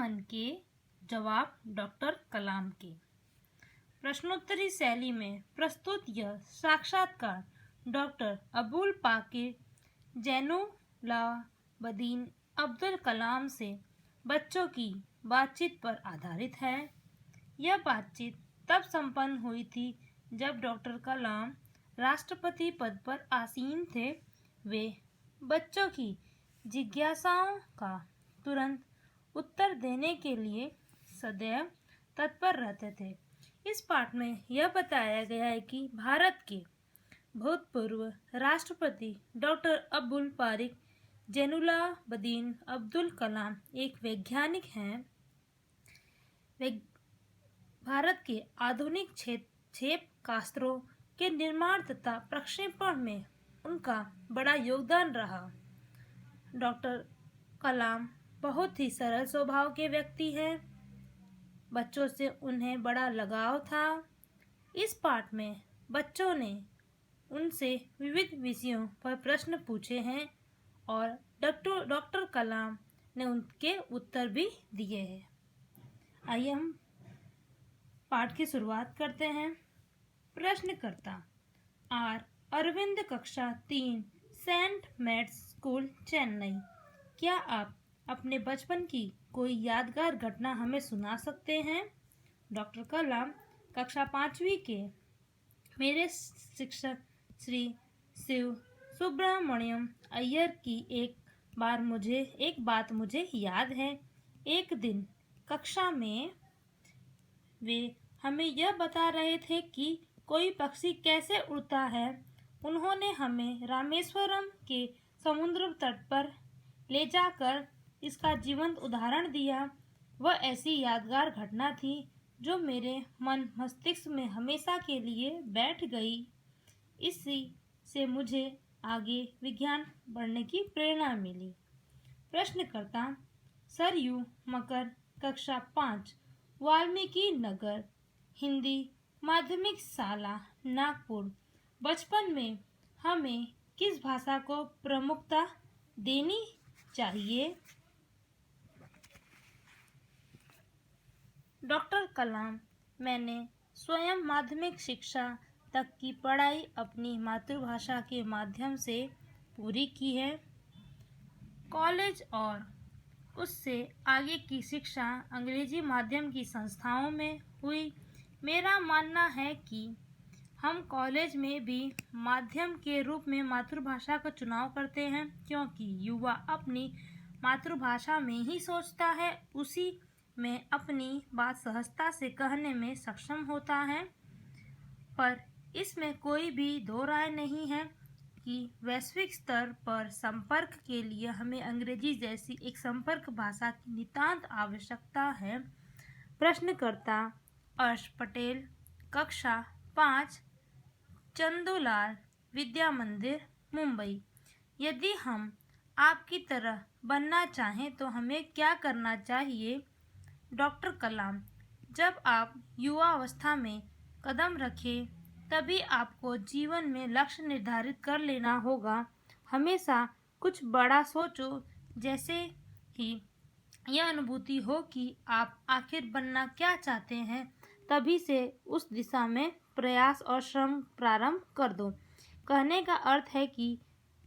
1 के जवाब डॉक्टर कलाम के। प्रश्नोत्तरी शैली में प्रस्तुत यह साक्षात्कार डॉक्टर अबुल पाकिर जैनुलाब्दीन अब्दुल कलाम से बच्चों की बातचीत पर आधारित है। यह बातचीत तब संपन्न हुई थी जब डॉक्टर कलाम राष्ट्रपति पद पर आसीन थे। वे बच्चों की जिज्ञासाओं का तुरंत उत्तर देने के लिए सदैव तत्पर रहते थे। इस पाठ में यह बताया गया है कि भारत के भूतपूर्व राष्ट्रपति डॉक्टर अबुल पाकिर जैनुलाब्दीन अब्दुल कलाम एक वैज्ञानिक हैं। भारत के आधुनिक क्षेपणास्त्रों के निर्माण तथा प्रक्षेपण में उनका बड़ा योगदान रहा। डॉक्टर कलाम बहुत ही सरल स्वभाव के व्यक्ति हैं। बच्चों से उन्हें बड़ा लगाव था। इस पाठ में बच्चों ने उनसे विविध विषयों पर प्रश्न पूछे हैं और डॉक्टर कलाम ने उनके उत्तर भी दिए हैं। आइए हम पाठ की शुरुआत करते हैं। प्रश्नकर्ता आर अरविंद, कक्षा 3, सेंट मेट्स स्कूल, चेन्नई। क्या आप अपने बचपन की कोई यादगार घटना हमें सुना सकते हैं? डॉक्टर कलाम, कक्षा 5वीं के मेरे शिक्षक श्री शिव सुब्रमण्यम अय्यर की एक बात मुझे याद है। एक दिन कक्षा में वे हमें यह बता रहे थे कि कोई पक्षी कैसे उड़ता है। उन्होंने हमें रामेश्वरम के समुद्र तट पर ले जाकर इसका जीवंत उदाहरण दिया। वह ऐसी यादगार घटना थी जो मेरे मन मस्तिष्क में हमेशा के लिए बैठ गई। इसी से मुझे आगे विज्ञान पढ़ने की प्रेरणा मिली। प्रश्नकर्ता सरयू मकर, कक्षा 5, वाल्मीकि नगर, हिंदी माध्यमिक शाला, नागपुर। बचपन में हमें किस भाषा को प्रमुखता देनी चाहिए? डॉक्टर कलाम, मैंने स्वयं माध्यमिक शिक्षा तक की पढ़ाई अपनी मातृभाषा के माध्यम से पूरी की है। कॉलेज और उससे आगे की शिक्षा अंग्रेजी माध्यम की संस्थाओं में हुई। मेरा मानना है कि हम कॉलेज में भी माध्यम के रूप में मातृभाषा का चुनाव करते हैं, क्योंकि युवा अपनी मातृभाषा में ही सोचता है, उसी में अपनी बात सहजता से कहने में सक्षम होता है। पर इसमें कोई भी दो राय नहीं है कि वैश्विक स्तर पर संपर्क के लिए हमें अंग्रेजी जैसी एक संपर्क भाषा की नितांत आवश्यकता है। प्रश्नकर्ता अर्श पटेल, कक्षा 5, चंदूलाल विद्या मंदिर, मुंबई। यदि हम आपकी तरह बनना चाहें तो हमें क्या करना चाहिए? डॉक्टर कलाम, जब आप युवा अवस्था में कदम रखें तभी आपको जीवन में लक्ष्य निर्धारित कर लेना होगा। हमेशा कुछ बड़ा सोचो, जैसे कि यह अनुभूति हो कि आप आखिर बनना क्या चाहते हैं। तभी से उस दिशा में प्रयास और श्रम प्रारंभ कर दो। कहने का अर्थ है कि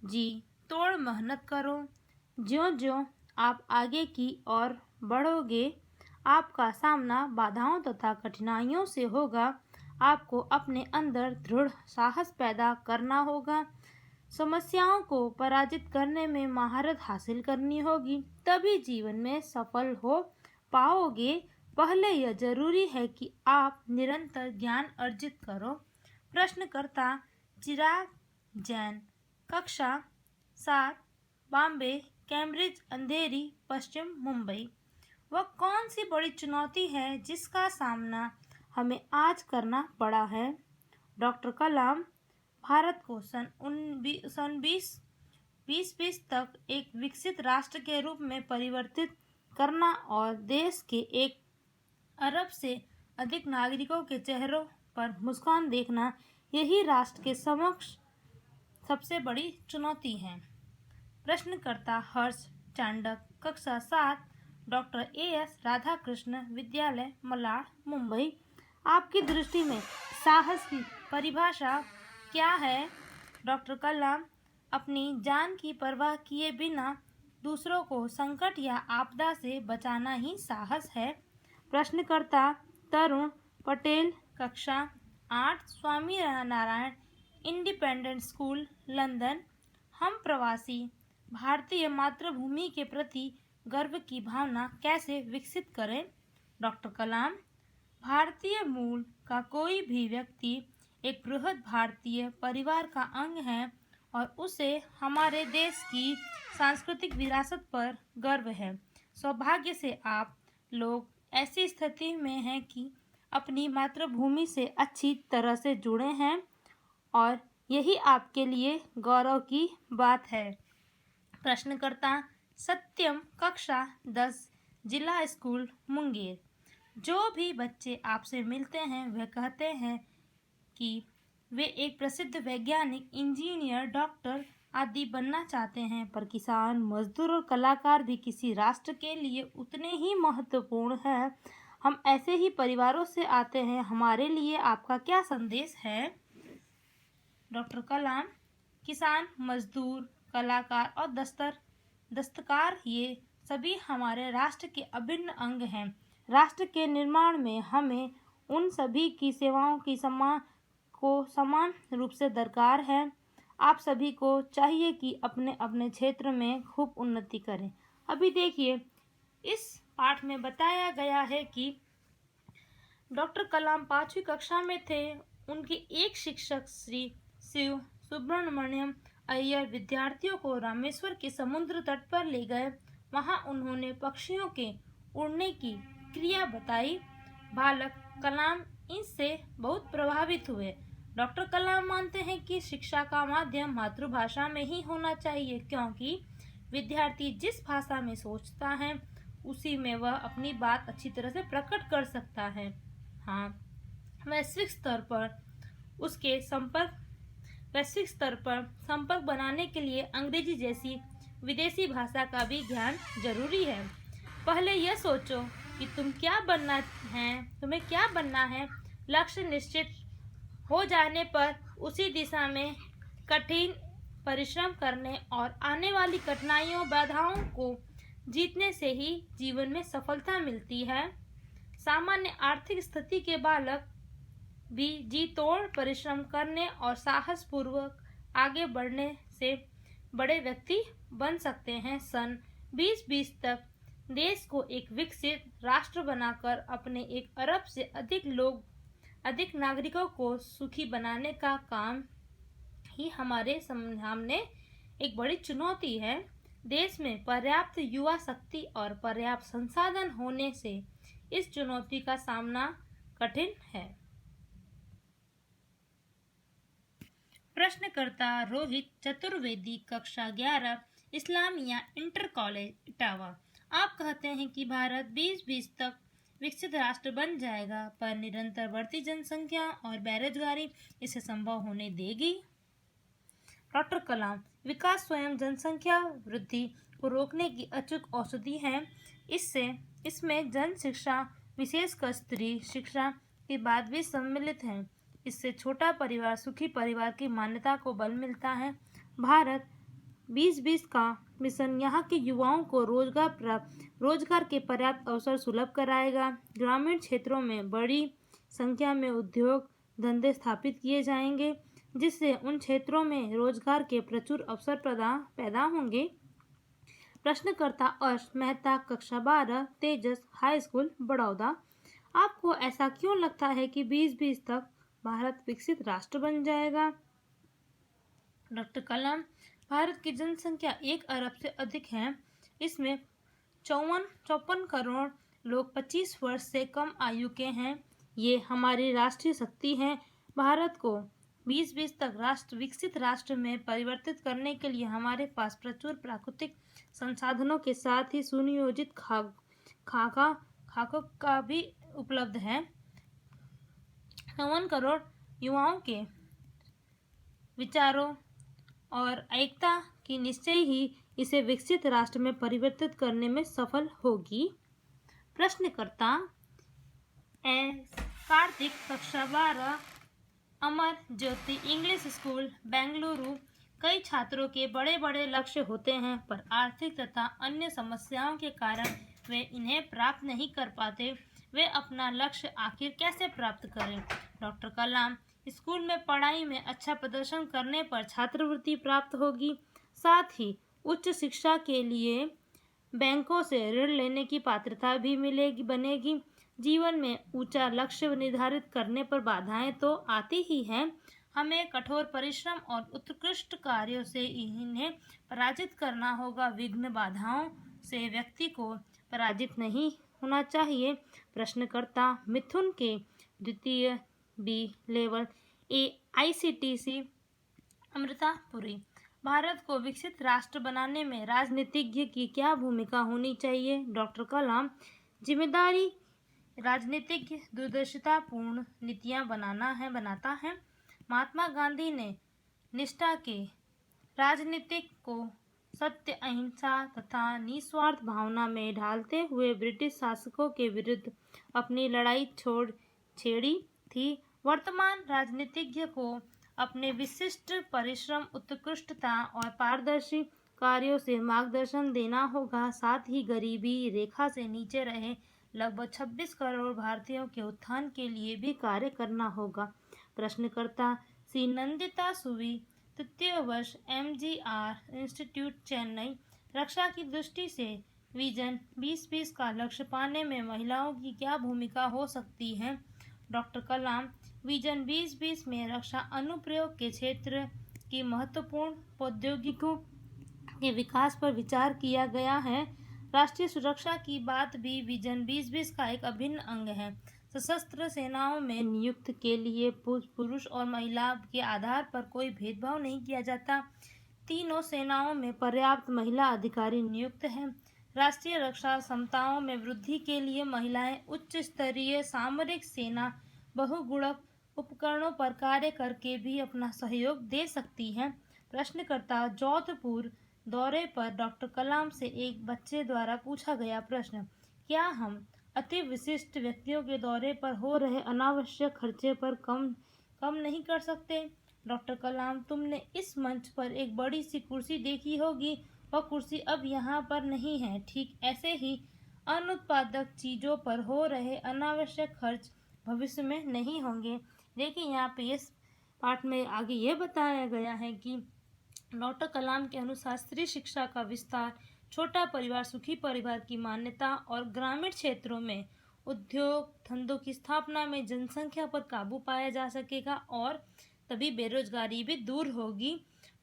जी तोड़ मेहनत करो। ज्यों-ज्यों आप आगे की ओर बढ़ोगे, आपका सामना बाधाओं तथा कठिनाइयों से होगा। आपको अपने अंदर दृढ़ साहस पैदा करना होगा। समस्याओं को पराजित करने में महारत हासिल करनी होगी, तभी जीवन में सफल हो पाओगे। पहले यह जरूरी है कि आप निरंतर ज्ञान अर्जित करो। प्रश्नकर्ता चिराग जैन, कक्षा 7, बॉम्बे, कैम्ब्रिज, अंधेरी, पश्चिम मुंबई। वह कौन सी बड़ी चुनौती है जिसका सामना हमें आज करना पड़ा है? डॉक्टर कलाम, भारत को सन 2020 तक एक विकसित राष्ट्र के रूप में परिवर्तित करना और देश के 1 अरब से अधिक नागरिकों के चेहरों पर मुस्कान देखना, यही राष्ट्र के समक्ष सबसे बड़ी चुनौती है। प्रश्नकर्ता हर्ष चांडक, कक्षा 7, डॉक्टर एएस राधाकृष्ण विद्यालय मलाड मुंबई। आपकी दृष्टि में साहस की परिभाषा क्या है? डॉक्टर कलाम अपनी जान की परवाह किए बिना दूसरों को संकट या आपदा से बचाना ही साहस है। प्रश्नकर्ता तरुण पटेल, कक्षा 8, Swami Narayan independent school, London. हम प्रवासी भारतीय मातृभूमि के प्रति गर्व की भावना कैसे विकसित करें? डॉक्टर कलाम, भारतीय मूल का कोई भी व्यक्ति एक बृहद भारतीय परिवार का अंग है और उसे हमारे देश की सांस्कृतिक विरासत पर गर्व है। सौभाग्य से आप लोग ऐसी स्थिति में हैं कि अपनी मातृभूमि से अच्छी तरह से जुड़े हैं और यही आपके लिए गौरव की बात है। प्रश्नकर्ता सत्यम, कक्षा 10, जिला स्कूल मुंगेर। जो भी बच्चे आपसे मिलते हैं वे कहते हैं कि वे एक प्रसिद्ध वैज्ञानिक, इंजीनियर, डॉक्टर आदि बनना चाहते हैं, पर किसान, मजदूर और कलाकार भी किसी राष्ट्र के लिए उतने ही महत्वपूर्ण हैं। हम ऐसे ही परिवारों से आते हैं। हमारे लिए आपका क्या संदेश है? डॉक्टर कलाम, किसान, मजदूर, कलाकार और दस्तकार ये सभी हमारे राष्ट्र के अभिन्न अंग हैं। राष्ट्र के निर्माण में हमें उन सभी की सेवाओं की समान रूप से दरकार है। आप सभी को चाहिए कि अपने अपने क्षेत्र में खूब उन्नति करें। अभी देखिए, इस पाठ में बताया गया है कि डॉक्टर कलाम 5वीं कक्षा में थे। उनके एक शिक्षक श्री शिव सुब्रमण्यम अय्यर विद्यार्थियों को रामेश्वर के समुद्र तट पर ले गए। वहां उन्होंने पक्षियों के उड़ने की क्रिया बताई। बालक कलाम इससे बहुत प्रभावित हुए। डॉक्टर कलाम मानते हैं कि शिक्षा का माध्यम मातृभाषा में ही होना चाहिए, क्योंकि विद्यार्थी जिस भाषा में सोचता है उसी में वह अपनी बात अच्छी तरह से प्रकट कर सकता है। हाँ, वैश्विक स्तर पर संपर्क बनाने के लिए अंग्रेजी जैसी विदेशी भाषा का भी ज्ञान जरूरी है। पहले यह सोचो कि तुम्हें क्या बनना है। लक्ष्य निश्चित हो जाने पर उसी दिशा में कठिन परिश्रम करने और आने वाली कठिनाइयों, बाधाओं को जीतने से ही जीवन में सफलता मिलती है। सामान्य आर्थिक स्थिति के बालक भी जी तोड़ परिश्रम करने और साहस पूर्वक आगे बढ़ने से बड़े व्यक्ति बन सकते हैं। सन 2020 तक देश को एक विकसित राष्ट्र बनाकर अपने 1 अरब से अधिक नागरिकों को सुखी बनाने का काम ही हमारे सामने एक बड़ी चुनौती है। देश में पर्याप्त युवा शक्ति और पर्याप्त संसाधन होने से इस चुनौती का सामना कठिन है। प्रश्नकर्ता रोहित चतुर्वेदी, कक्षा 11, इस्लामिया इंटर कॉलेज, इटावा। आप कहते हैं कि भारत 2020 तक विकसित राष्ट्र बन जाएगा, पर निरंतर बढ़ती जनसंख्या और बेरोजगारी इसे संभव होने देगी? डॉक्टर कलाम, विकास स्वयं जनसंख्या वृद्धि को रोकने की अचूक औषधि है। इसमें जन शिक्षा, विशेषकर स्त्री शिक्षा की बात भी सम्मिलित है। इससे छोटा परिवार, सुखी परिवार की मान्यता को बल मिलता है। भारत 2020 का मिशन यहाँ के युवाओं को रोजगार के पर्याप्त अवसर सुलभ कराएगा। ग्रामीण क्षेत्रों में बड़ी संख्या में उद्योग धंधे स्थापित किए जाएंगे, जिससे उन क्षेत्रों में रोजगार के प्रचुर अवसर पैदा होंगे। प्रश्नकर्ता अर्श मेहता, कक्षा 12, तेजस हाई स्कूल, बड़ौदा। आपको ऐसा क्यों लगता है कि 2020 तक भारत विकसित राष्ट्र बन जाएगा? डॉक्टर कलाम, भारत की जनसंख्या 1 अरब से अधिक है। इसमें 54 करोड़ लोग 25 वर्ष से कम आयु के हैं। ये हमारी राष्ट्रीय शक्ति है। भारत को 2020 तक विकसित राष्ट्र में परिवर्तित करने के लिए हमारे पास प्रचुर प्राकृतिक संसाधनों के साथ ही सुनियोजित खाका का भी उपलब्ध है। 51 करोड़ युवाओं के विचारों और एकता की निश्चय ही इसे विकसित राष्ट्र में परिवर्तित करने में सफल होगी। प्रश्नकर्ता कार्तिक, कक्षा 12, अमर ज्योति इंग्लिश स्कूल, बेंगलुरु। कई छात्रों के बड़े बड़े लक्ष्य होते हैं, पर आर्थिक तथा अन्य समस्याओं के कारण वे इन्हें प्राप्त नहीं कर पाते। वे अपना लक्ष्य आखिर कैसे प्राप्त करें? डॉक्टर कलाम: स्कूल में पढ़ाई में अच्छा प्रदर्शन करने पर छात्रवृत्ति प्राप्त होगी। साथ ही उच्च शिक्षा के लिए बैंकों से ऋण लेने की पात्रता भी बनेगी। जीवन में ऊंचा लक्ष्य निर्धारित करने पर बाधाएं तो आती ही हैं। हमें कठोर परिश्रम और उत्कृष्ट कार्यों से इन्हें पराजित करना होगा। विघ्न बाधाओं से व्यक्ति को पराजित नहीं होना चाहिए। प्रश्नकर्ता मिथुन के द्वितीय बी लेवल AICTC अमृतापुरी: भारत को विकसित राष्ट्र बनाने में राजनीतिज्ञ की क्या भूमिका होनी चाहिए? डॉक्टर कलाम: जिम्मेदारी राजनीतिज्ञ दूरदर्शितापूर्ण नीतियां बनाता है। महात्मा गांधी ने निष्ठा के राजनीतिक को सत्य, अहिंसा तथा निस्वार्थ भावना में ढालते हुए ब्रिटिश शासकों के विरुद्ध अपनी लड़ाई छेड़ी थी। वर्तमान राजनीतिज्ञ को अपने विशिष्ट परिश्रम, उत्कृष्टता और पारदर्शी कार्यों से मार्गदर्शन देना होगा। साथ ही गरीबी रेखा से नीचे रहे लगभग 26 करोड़ भारतीयों के उत्थान के लिए भी कार्य करना होगा। प्रश्नकर्ता सी नंदिता सुवी, तृतीय वर्ष, MGR इंस्टीट्यूट, चेन्नई। रक्षा की दृष्टि से विजन 2020 का लक्ष्य पाने में महिलाओं की क्या भूमिका हो सकती है? डॉक्टर कलाम: विजन 2020 में रक्षा अनुप्रयोग के क्षेत्र की महत्वपूर्ण प्रौद्योगिकियों के विकास पर विचार किया गया है। राष्ट्रीय सुरक्षा की बात भी विजन 2020 का एक अभिन्न अंग है। सशस्त्र सेनाओं में नियुक्ति के लिए पुरुष और महिला के आधार पर कोई भेदभाव नहीं किया जाता। तीनों सेनाओं में पर्याप्त महिला अधिकारी नियुक्त हैं। राष्ट्रीय रक्षा क्षमताओं में वृद्धि के लिए महिलाएं उच्च स्तरीय सामरिक सेना बहुगुणक उपकरणों पर कार्य करके भी अपना सहयोग दे सकती हैं। प्रश्नकर्ता जोधपुर दौरे पर डॉक्टर कलाम से एक बच्चे द्वारा पूछा गया प्रश्न: क्या हम अति विशिष्ट व्यक्तियों के दौरे पर हो रहे अनावश्यक खर्चे पर कम नहीं कर सकते? डॉक्टर कलाम: तुमने इस मंच पर एक बड़ी सी कुर्सी देखी होगी, वह कुर्सी अब यहाँ पर नहीं है। ठीक ऐसे ही अनुत्पादक चीज़ों पर हो रहे अनावश्यक खर्च भविष्य में नहीं होंगे। देखिए यहाँ पे इस पाठ में आगे ये बताया गया है कि डॉक्टर कलाम के अनुसार स्त्री शिक्षा का विस्तार, छोटा परिवार सुखी परिवार की मान्यता और ग्रामीण क्षेत्रों में उद्योग धंधों की स्थापना में जनसंख्या पर काबू पाया जा सकेगा और तभी बेरोजगारी भी दूर होगी।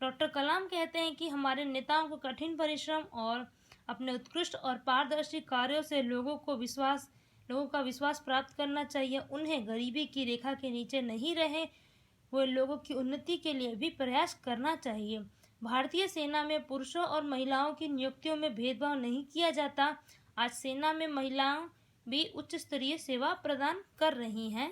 डॉक्टर कलाम कहते हैं कि हमारे नेताओं को कठिन परिश्रम और अपने उत्कृष्ट और पारदर्शी कार्यों से लोगों का विश्वास प्राप्त करना चाहिए। उन्हें गरीबी की रेखा के नीचे नहीं रहे, वो लोगों की उन्नति के लिए भी प्रयास करना चाहिए। भारतीय सेना में पुरुषों और महिलाओं की नियुक्तियों में भेदभाव नहीं किया जाता। आज सेना में महिलाएं भी उच्च स्तरीय सेवा प्रदान कर रही हैं।